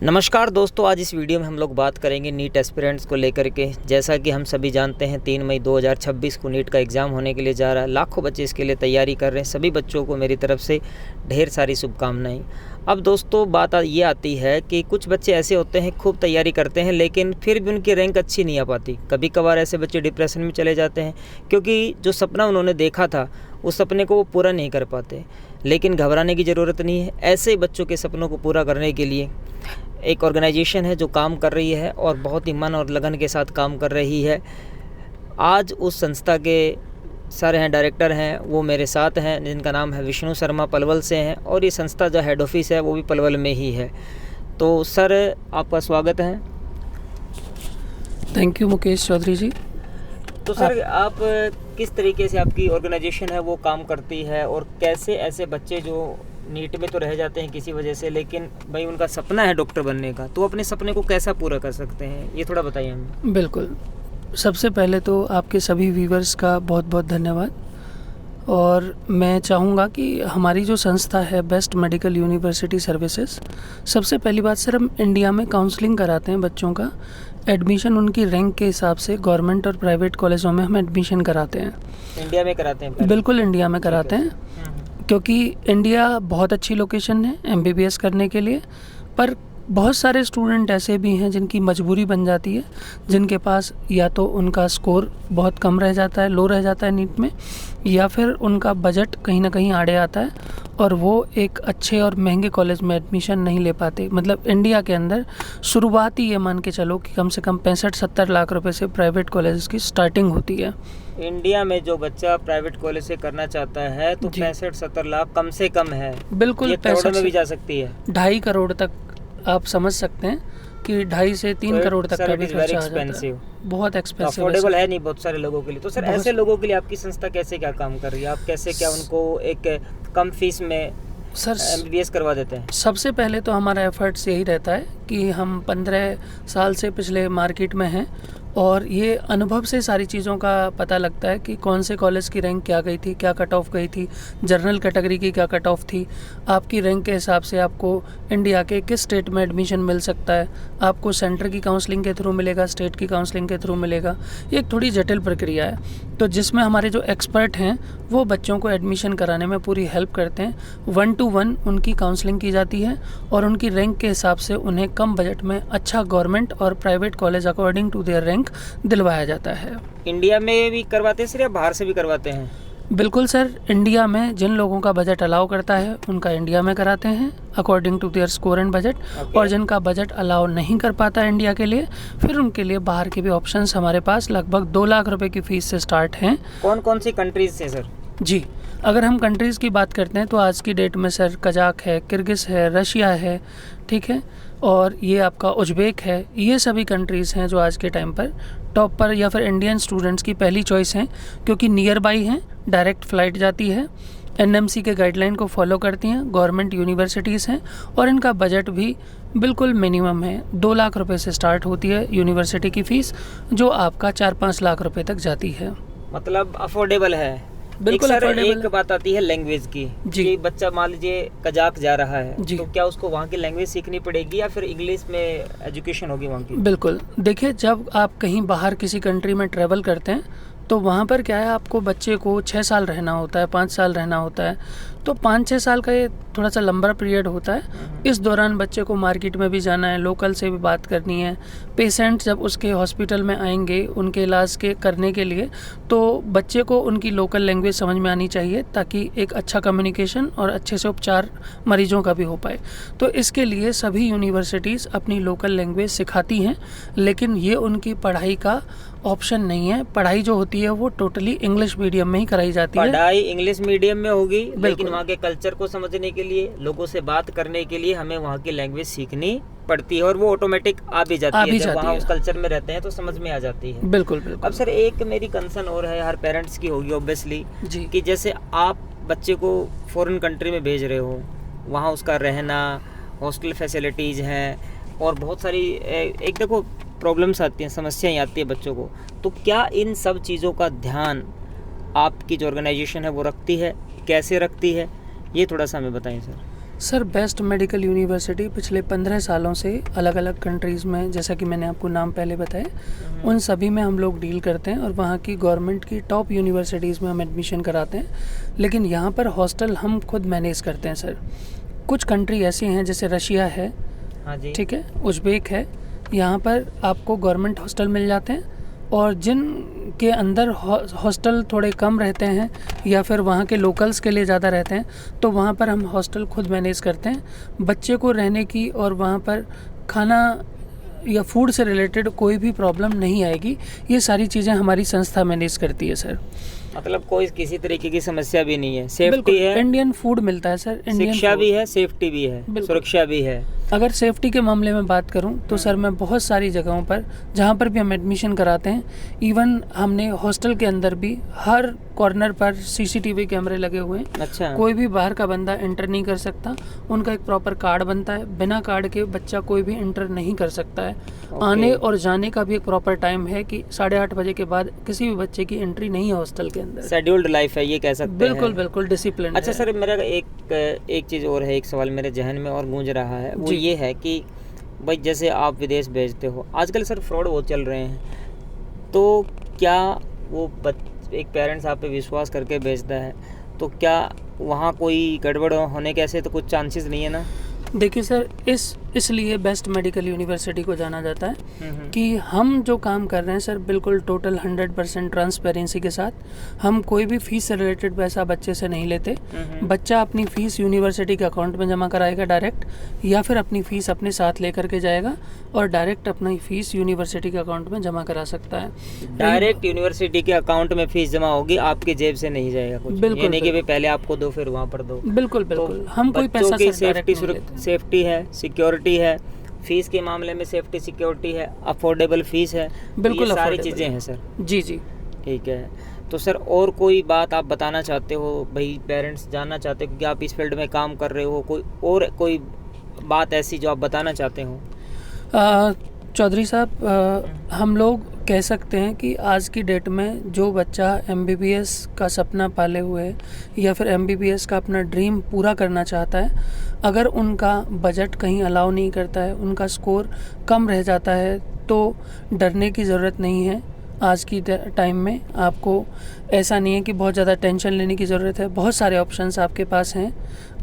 नमस्कार दोस्तों, आज इस वीडियो में हम लोग बात करेंगे नीट एस्पिरेंट्स को लेकर के। जैसा कि हम सभी जानते हैं 3 मई 2026 को नीट का एग्ज़ाम होने के लिए जा रहा है। लाखों बच्चे इसके लिए तैयारी कर रहे हैं। सभी बच्चों को मेरी तरफ से ढेर सारी शुभकामनाएं। अब दोस्तों बात ये आती है कि कुछ बच्चे ऐसे होते हैं खूब तैयारी करते हैं लेकिन फिर भी उनकी रैंक अच्छी नहीं आ पाती। कभी कभार ऐसे बच्चे डिप्रेशन में चले जाते हैं क्योंकि जो सपना उन्होंने देखा था उस सपने को वो पूरा नहीं कर पाते। लेकिन घबराने की ज़रूरत नहीं है। ऐसे बच्चों के सपनों को पूरा करने के लिए एक ऑर्गेनाइजेशन है जो काम कर रही है और बहुत ही मन और लगन के साथ काम कर रही है। आज उस संस्था के सर हैं, डायरेक्टर हैं, वो मेरे साथ हैं, जिनका नाम है विष्णु शर्मा, पलवल से हैं और ये संस्था जो हेड ऑफिस है वो भी पलवल में ही है। तो सर आपका स्वागत है। थैंक यू मुकेश चौधरी जी। तो सर आप किस तरीके से आपकी ऑर्गेनाइजेशन है वो काम करती है और कैसे ऐसे बच्चे जो नीट में तो रह जाते हैं किसी वजह से, लेकिन भाई उनका सपना है डॉक्टर बनने का, तो अपने सपने को कैसा पूरा कर सकते हैं, ये थोड़ा बताइए हमें। बिल्कुल, सबसे पहले तो आपके सभी व्यूवर्स का बहुत बहुत धन्यवाद। और मैं चाहूँगा कि हमारी जो संस्था है बेस्ट मेडिकल यूनिवर्सिटी सर्विसेज, सबसे पहली बात सर, हम इंडिया में काउंसलिंग कराते हैं बच्चों का। एडमिशन उनकी रैंक के हिसाब से गवर्नमेंट और प्राइवेट कॉलेजों में हम एडमिशन कराते हैं। इंडिया में कराते हैं? बिल्कुल इंडिया में कराते हैं, क्योंकि इंडिया बहुत अच्छी लोकेशन है एमबीबीएस करने के लिए। पर बहुत सारे स्टूडेंट ऐसे भी हैं जिनकी मजबूरी बन जाती है, जिनके पास या तो उनका स्कोर बहुत कम रह जाता है, लो रह जाता है नीट में, या फिर उनका बजट कहीं ना कहीं आड़े आता है और वो एक अच्छे और महंगे कॉलेज में एडमिशन नहीं ले पाते। मतलब इंडिया के अंदर शुरुआती ये मान के चलो कि कम से कम 65-70 लाख रुपए से प्राइवेट कॉलेज की स्टार्टिंग होती है। इंडिया में जो बच्चा प्राइवेट कॉलेज से करना चाहता है तो 65-70 लाख कम से कम है। बिल्कुल, ये करोड़ों में भी जा सकती है। 2.5 करोड़ तक आप समझ सकते हैं कि 2.5 से 3 करोड़ तक का भी खर्चा आ जाता है। बहुत एक्सपेंसिव, अफोर्डेबल है नहीं बहुत सारे लोगों के लिए। तो सर ऐसे लोगों के लिए आपकी संस्था कैसे क्या काम कर रही है? आप कैसे क्या उनको एक कम फीस में सर एमबीबीएस करवा देते हैं? सबसे पहले तो हमारा एफर्ट्स यही रहता है कि हम 15 साल से पिछले मार्केट में हैं और ये अनुभव से सारी चीज़ों का पता लगता है कि कौन से कॉलेज की रैंक क्या गई थी, क्या कट ऑफ गई थी, जनरल कैटेगरी की क्या कट ऑफ थी। आपकी रैंक के हिसाब से आपको इंडिया के किस स्टेट में एडमिशन मिल सकता है, आपको सेंटर की काउंसलिंग के थ्रू मिलेगा, स्टेट की काउंसलिंग के थ्रू मिलेगा। ये एक थोड़ी जटिल प्रक्रिया है, तो जिसमें हमारे जो एक्सपर्ट हैं वो बच्चों को एडमिशन कराने में पूरी हेल्प करते हैं। 1 to 1 उनकी काउंसलिंग की जाती है और उनकी रैंक के हिसाब से उन्हें कम बजट में अच्छा गवर्नमेंट और private college according to their rank दिलवाया जाता है। इंडिया में भी करवाते हैं सर या बाहर से भी करवाते हैं? बिल्कुल सर, इंडिया में जिन लोगों का बजट अलाउ करता है उनका इंडिया में कराते हैं according to their score and budget. और जिनका बजट अलाउ नहीं कर पाता है इंडिया के लिए, फिर उनके लिए बाहर के भी ऑप्शंस हमारे पास लगभग 2 लाख रुपए की फ़ीस से स्टार्ट हैं। कौन कौन सी कंट्रीज से सर? जी, अगर हम कंट्रीज़ की बात करते हैं तो आज की डेट में सर कजाक है, किर्गिज़ है, रशिया है, ठीक है, और ये आपका उज़्बेक है। ये सभी कंट्रीज़ हैं जो आज के टाइम पर टॉप पर या फिर इंडियन स्टूडेंट्स की पहली चॉइस हैं, क्योंकि नियर बाई हैं, डायरेक्ट फ़्लाइट जाती है, एनएमसी के गाइडलाइन को फॉलो करती हैं, गवर्नमेंट यूनिवर्सिटीज़ हैं और इनका बजट भी बिल्कुल मिनिमम है। 2 लाख रुपए से स्टार्ट होती है यूनिवर्सिटी की फ़ीस, जो आपका 4-5 लाख रुपए तक जाती है। मतलब अफोर्डेबल है। बिल्कुल एक बात आती है लैंग्वेज की जी। कि बच्चा मान लीजिए कजाक जा रहा है जी। तो क्या उसको वहाँ की लैंग्वेज सीखनी पड़ेगी या फिर इंग्लिश में एजुकेशन होगी वहाँ की? बिल्कुल, देखिए, जब आप कहीं बाहर किसी कंट्री में ट्रैवल करते हैं तो वहाँ पर क्या है, आपको बच्चे को 6 साल रहना होता है, 5 साल रहना होता है। तो 5-6 साल का ये थोड़ा सा लंबा पीरियड होता है। इस दौरान बच्चे को मार्केट में भी जाना है, लोकल से भी बात करनी है। पेशेंट जब उसके हॉस्पिटल में आएंगे उनके इलाज के करने के लिए, तो बच्चे को उनकी लोकल लैंग्वेज समझ में आनी चाहिए ताकि एक अच्छा कम्युनिकेशन और अच्छे से उपचार मरीजों का भी हो पाए। तो इसके लिए सभी यूनिवर्सिटीज़ अपनी लोकल लैंग्वेज सिखाती हैं, लेकिन ये उनकी पढ़ाई का ऑप्शन नहीं है। पढ़ाई जो होती है वो टोटली इंग्लिश मीडियम में ही कराई जाती है। पढ़ाई इंग्लिश मीडियम में होगी, लेकिन वहाँ के कल्चर को समझने के लिए, लोगों से बात करने के लिए हमें वहाँ की लैंग्वेज सीखनी पड़ती है और वो ऑटोमेटिक आ भी जाती है। जब वहाँ उस कल्चर में रहते हैं तो समझ में आ जाती है। बिल्कुल बिल्कुल। अब सर एक मेरी कंसर्न और है, हर पेरेंट्स की होगी ऑब्वियसली, कि जैसे आप बच्चे को फॉरेन कंट्री में भेज रहे हो, वहाँ उसका रहना, हॉस्टल फैसिलिटीज़ हैं और बहुत सारी एक देखो प्रॉब्लम्स आती हैं, समस्याएं आती है बच्चों को। तो क्या इन सब चीज़ों का ध्यान आपकी जो ऑर्गेनाइजेशन है वो रखती है? कैसे रखती है, ये थोड़ा सा हमें बताएं sir. Sir best medical university पिछले 15 सालों से अलग अलग कंट्रीज़ में, जैसा कि मैंने आपको नाम पहले बताए, उन सभी में हम लोग डील करते हैं और वहाँ की गवर्नमेंट की टॉप यूनिवर्सिटीज़ में हम एडमिशन कराते हैं। लेकिन यहाँ पर हॉस्टल हम खुद मैनेज करते हैं सर। कुछ कंट्री ऐसी हैं जैसे रशिया है, हाँ जी, ठीक है, उज़्बेक है, यहाँ पर आपको गवर्नमेंट हॉस्टल मिल जाते हैं। और जिन के अंदर हॉस्टल थोड़े कम रहते हैं या फिर वहाँ के लोकल्स के लिए ज़्यादा रहते हैं, तो वहाँ पर हम हॉस्टल खुद मैनेज करते हैं। बच्चे को रहने की और वहाँ पर खाना या फूड से रिलेटेड कोई भी प्रॉब्लम नहीं आएगी। ये सारी चीज़ें हमारी संस्था मैनेज करती है सर। मतलब कोई किसी तरीके की समस्या भी नहीं है, बिल्कुल, सेफ्टी है, इंडियन फूड मिलता है सर, इंडियन शिक्षा फूड। भी है, सेफ्टी भी है, बिल्कुल। सुरक्षा भी है। अगर सेफ्टी के मामले में बात करूं तो सर मैं बहुत सारी जगहों पर जहां पर भी हम एडमिशन कराते हैं, इवन हमने हॉस्टल के अंदर भी हर कॉर्नर पर सीसीटीवी कैमरे लगे हुए हैं। अच्छा, कोई भी बाहर का बंदा एंटर नहीं कर सकता। उनका एक प्रॉपर कार्ड बनता है, बिना कार्ड के बच्चा कोई भी एंटर नहीं कर सकता है। आने और जाने का भी एक प्रॉपर टाइम है कि 8:30 बजे के बाद किसी भी बच्चे की एंट्री नहीं है हॉस्टल के अंदर। शेड्यूल्ड लाइफ है ये कह सकते हैं। बिल्कुल बिल्कुल डिसिप्लिन। अच्छा सर, मेरा एक चीज़ और है, एक सवाल मेरे जहन में और गूंज रहा है, वो जी। ये है कि भाई जैसे आप विदेश भेजते हो, आजकल सर फ्रॉड बहुत चल रहे हैं, तो क्या वो एक पेरेंट्स आप पे विश्वास करके भेजता है, तो क्या वहाँ कोई गड़बड़ होने के ऐसे तो कुछ चांसेस नहीं है ना? देखिए सर, इसलिए बेस्ट मेडिकल यूनिवर्सिटी को जाना जाता है कि हम जो काम कर रहे हैं सर बिल्कुल टोटल 100% ट्रांसपेरेंसी के साथ। हम कोई भी फीस से रिलेटेड पैसा बच्चे से नहीं लेते। बच्चा अपनी फ़ीस यूनिवर्सिटी के अकाउंट में जमा कराएगा डायरेक्ट, या फिर अपनी फ़ीस अपने साथ लेकर के जाएगा और डायरेक्ट अपनी फ़ीस यूनिवर्सिटी के अकाउंट में जमा करा सकता है। डायरेक्ट यूनिवर्सिटी के अकाउंट में फीस जमा होगी, आपकी जेब से नहीं जाएगा कुछ? बिल्कुल, ये नहीं कि भाई पहले आपको दो फिर वहाँ पर दो। बिल्कुल बिल्कुल, हम कोई पैसा की सर डायरेक्ट नहीं लेते। सेफ्टी है, सिक्योरिटी है, फीस के मामले में सेफ्टी सिक्योरिटी है, अफोर्डेबल फीस है, बिल्कुल ये सारी affordable चीज़ें है। हैं सर। जी जी। ठीक है, तो सर और कोई बात आप बताना चाहते हो, भाई पेरेंट्स जानना चाहते हो कि आप इस फील्ड में काम कर रहे हो, कोई बात ऐसी जो आप बताना चाहते हो? चौधरी साहब, हम लोग कह सकते हैं कि आज की डेट में जो बच्चा MBBS का सपना पाले हुए है या फिर MBBS का अपना ड्रीम पूरा करना चाहता है, अगर उनका बजट कहीं अलाउ नहीं करता है, उनका स्कोर कम रह जाता है, तो डरने की ज़रूरत नहीं है। आज की टाइम में आपको ऐसा नहीं है कि बहुत ज़्यादा टेंशन लेने की ज़रूरत है। बहुत सारे ऑप्शंस आपके पास हैं,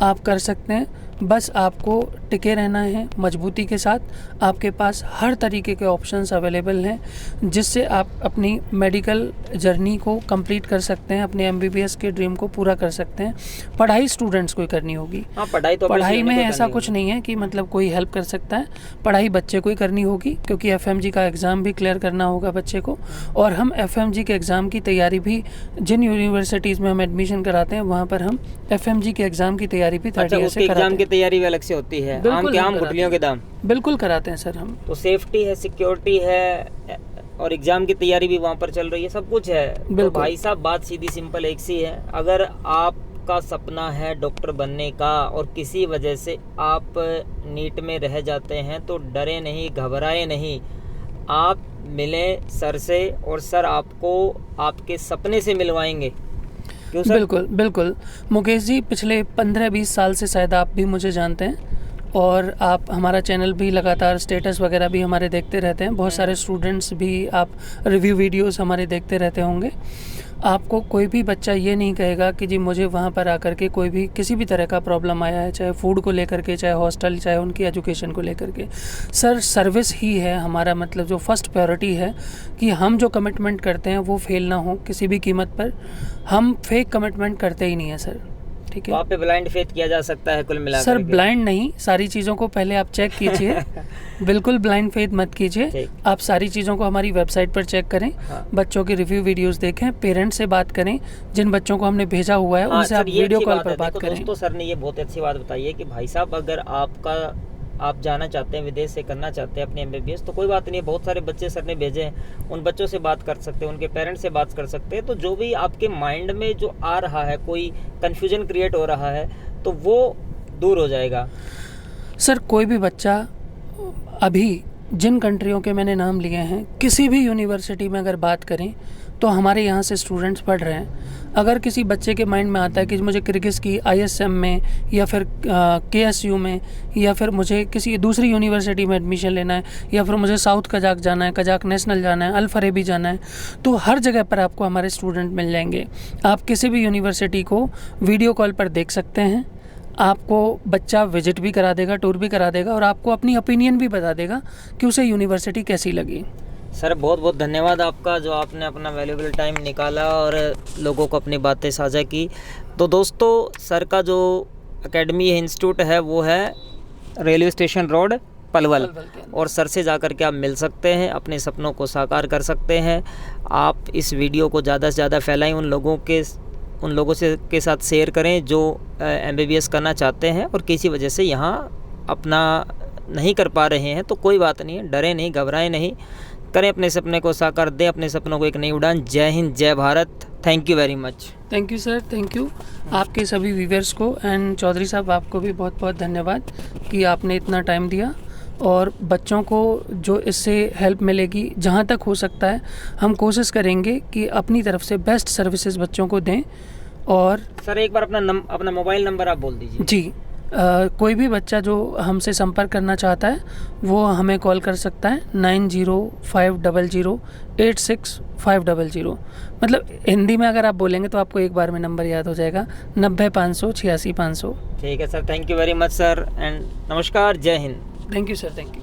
आप कर सकते हैं। बस आपको टिके रहना है मजबूती के साथ। आपके पास हर तरीके के ऑप्शंस अवेलेबल हैं जिससे आप अपनी मेडिकल जर्नी को कंप्लीट कर सकते हैं, अपने MBBS के ड्रीम को पूरा कर सकते हैं। पढ़ाई स्टूडेंट्स को ही करनी होगी। हाँ, पढ़ाई में ऐसा कुछ नहीं है कि मतलब कोई हेल्प कर सकता है। पढ़ाई बच्चे को ही करनी होगी, क्योंकि FMG का एग्ज़ाम भी क्लियर करना होगा बच्चे को। और हम FMG के एग्ज़ाम की तैयारी भी, जिन यूनिवर्सिटीज़ में हम एडमिशन कराते हैं वहाँ पर हम FMG के एग्ज़ाम की तैयारी भी 3rd ईयर से कराते हैं। तैयारी भी अलग से होती है, आम के आम गुठलियों के दाम। बिल्कुल कराते हैं सर हम। तो सेफ्टी है, सिक्योरिटी है और एग्जाम की तैयारी भी वहाँ पर चल रही है, सब कुछ है। तो भाई साहब बात सीधी सिंपल एक सी है, अगर आपका सपना है डॉक्टर बनने का और किसी वजह से आप नीट में रह जाते हैं, तो डरे नहीं, घबराए नहीं, आप मिलें सर से और सर आपको आपके सपने से मिलवाएंगे। क्यों सर? बिल्कुल बिल्कुल मुकेश जी, पिछले 15-20 साल से शायद आप भी मुझे जानते हैं और आप हमारा चैनल भी लगातार स्टेटस वगैरह भी हमारे देखते रहते हैं। बहुत सारे स्टूडेंट्स भी आप रिव्यू वीडियोस हमारे देखते रहते होंगे। आपको कोई भी बच्चा ये नहीं कहेगा कि जी मुझे वहाँ पर आकर के कोई भी किसी भी तरह का प्रॉब्लम आया है, चाहे फूड को लेकर के, चाहे हॉस्टल, चाहे उनकी एजुकेशन को लेकर के। सर सर्विस ही है हमारा, मतलब जो फर्स्ट प्रायोरिटी है कि हम जो कमिटमेंट करते हैं वो फेल ना हो किसी भी कीमत पर। हम फेक कमिटमेंट करते ही नहीं है सर, ठीक है। तो आप पे ब्लाइंड फेथ किया जा सकता है कुल मिलाकर सर के? ब्लाइंड नहीं, सारी चीज़ों को पहले आप चेक कीजिए। बिल्कुल ब्लाइंड फेथ मत कीजिए। आप सारी चीज़ों को हमारी वेबसाइट पर चेक करें। हाँ। बच्चों के रिव्यू वीडियोस देखें, पेरेंट्स से बात करें, जिन बच्चों को हमने भेजा हुआ है उनसे आप वीडियो कॉल पर बात करें। दोस्तों, सर ने ये बहुत अच्छी बात बताई है कि भाई साहब अगर आप जाना चाहते हैं, विदेश से करना चाहते हैं अपने MBBS, तो कोई बात नहीं है, बहुत सारे बच्चे सर ने भेजे हैं, उन बच्चों से बात कर सकते हैं, उनके पेरेंट्स से बात कर सकते हैं। तो जो भी आपके माइंड में जो आ रहा है, कोई कन्फ्यूजन क्रिएट हो रहा है, तो वो दूर हो जाएगा। सर कोई भी बच्चा अभी जिन कंट्रियों के मैंने नाम लिए हैं, किसी भी यूनिवर्सिटी में अगर बात करें, तो हमारे यहाँ से स्टूडेंट्स पढ़ रहे हैं। अगर किसी बच्चे के माइंड में आता है कि मुझे किर्गिज़ की ISM में या फिर KSU में या फिर मुझे किसी दूसरी यूनिवर्सिटी में एडमिशन लेना है या फिर मुझे साउथ कजाक जाना है, कजाक नेशनल जाना है, अल फरेबी जाना है, तो हर जगह पर आपको हमारे स्टूडेंट मिल जाएंगे। आप किसी भी यूनिवर्सिटी को वीडियो कॉल पर देख सकते हैं। आपको बच्चा विजिट भी करा देगा, टूर भी करा देगा और आपको अपनी ओपिनियन भी बता देगा कि उसे यूनिवर्सिटी कैसी लगी। सर बहुत बहुत धन्यवाद आपका, जो आपने अपना वैल्यूएबल टाइम निकाला और लोगों को अपनी बातें साझा की। तो दोस्तों, सर का जो एकेडमी है, इंस्टीट्यूट है, वो है रेलवे स्टेशन रोड, पलवल। और सर से जाकर के आप मिल सकते हैं, अपने सपनों को साकार कर सकते हैं। आप इस वीडियो को ज़्यादा से ज़्यादा फैलाएं, उन लोगों के साथ शेयर करें जो MBBS करना चाहते हैं और किसी वजह से यहाँ अपना नहीं कर पा रहे हैं। तो कोई बात नहीं है, डरें नहीं, घबराएं नहीं, करें अपने सपने को साकार, दें अपने सपनों को एक नई उड़ान। जय हिंद, जय Bharat. Thank you very much. Thank you sir, thank you आपके सभी व्यूवर्स को। एंड चौधरी साहब, आपको भी बहुत बहुत धन्यवाद कि आपने इतना टाइम दिया। और बच्चों को जो इससे हेल्प मिलेगी, जहाँ तक हो सकता है हम कोशिश करेंगे कि अपनी तरफ से बेस्ट सर्विसेज बच्चों को दें। और सर एक बार अपना मोबाइल नंबर आप बोल दीजिए। जी, कोई भी बच्चा जो हमसे संपर्क करना चाहता है वो हमें कॉल कर सकता है 9050086500। मतलब हिंदी में अगर आप बोलेंगे तो आपको एक बार में नंबर याद हो जाएगा, 9050086500। ठीक है sir, thank you very much sir, and नमस्कार, जय Hind. Thank you sir, thank you.